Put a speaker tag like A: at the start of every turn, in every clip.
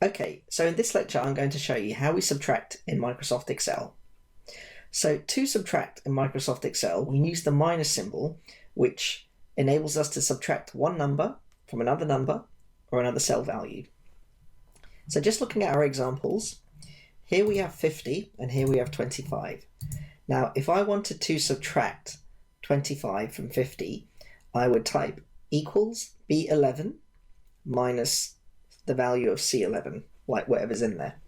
A: Okay, so in this lecture I'm going to show you how we subtract in Microsoft Excel. So to subtract in Microsoft Excel, we use the minus symbol, which enables us to subtract one number from another number or another cell value. So just looking at our examples, here we have 50 and here we have 25. Now, if I wanted to subtract 25 from 50, I would type equals B11 minus the value of C11, like whatever's in there.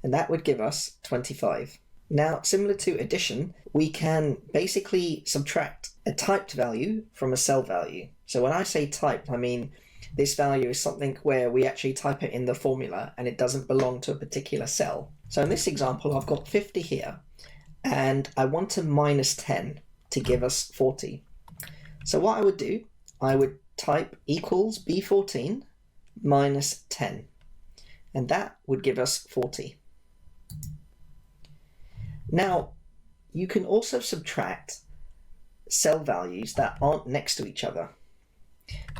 A: And that would give us 25. Now, similar to addition, we can basically subtract a typed value from a cell value. So when I say typed, I mean this value is something where we actually type it in the formula and it doesn't belong to a particular cell. So in this example, I've got 50 here and I want to minus 10 to give us 40. So what I would do, I would type equals B14 minus 10, and that would give us 40. Now, you can also subtract cell values that aren't next to each other.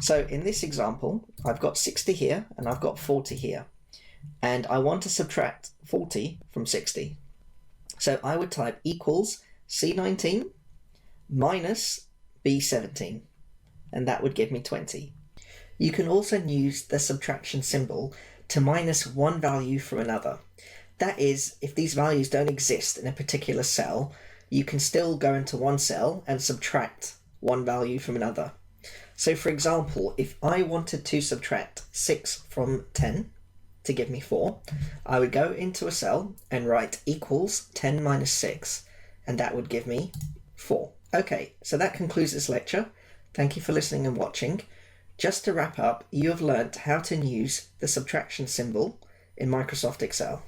A: So in this example, I've got 60 here and I've got 40 here, and I want to subtract 40 from 60. So I would type equals C19 minus B17, and that would give me 20. You can also use the subtraction symbol to minus one value from another. That is, if these values don't exist in a particular cell, you can still go into one cell and subtract one value from another. So for example, if I wanted to subtract 6 from 10 to give me 4, I would go into a cell and write equals 10 minus 6, and that would give me 4. Okay, so that concludes this lecture. Thank you for listening and watching. Just to wrap up, you have learnt how to use the subtraction symbol in Microsoft Excel.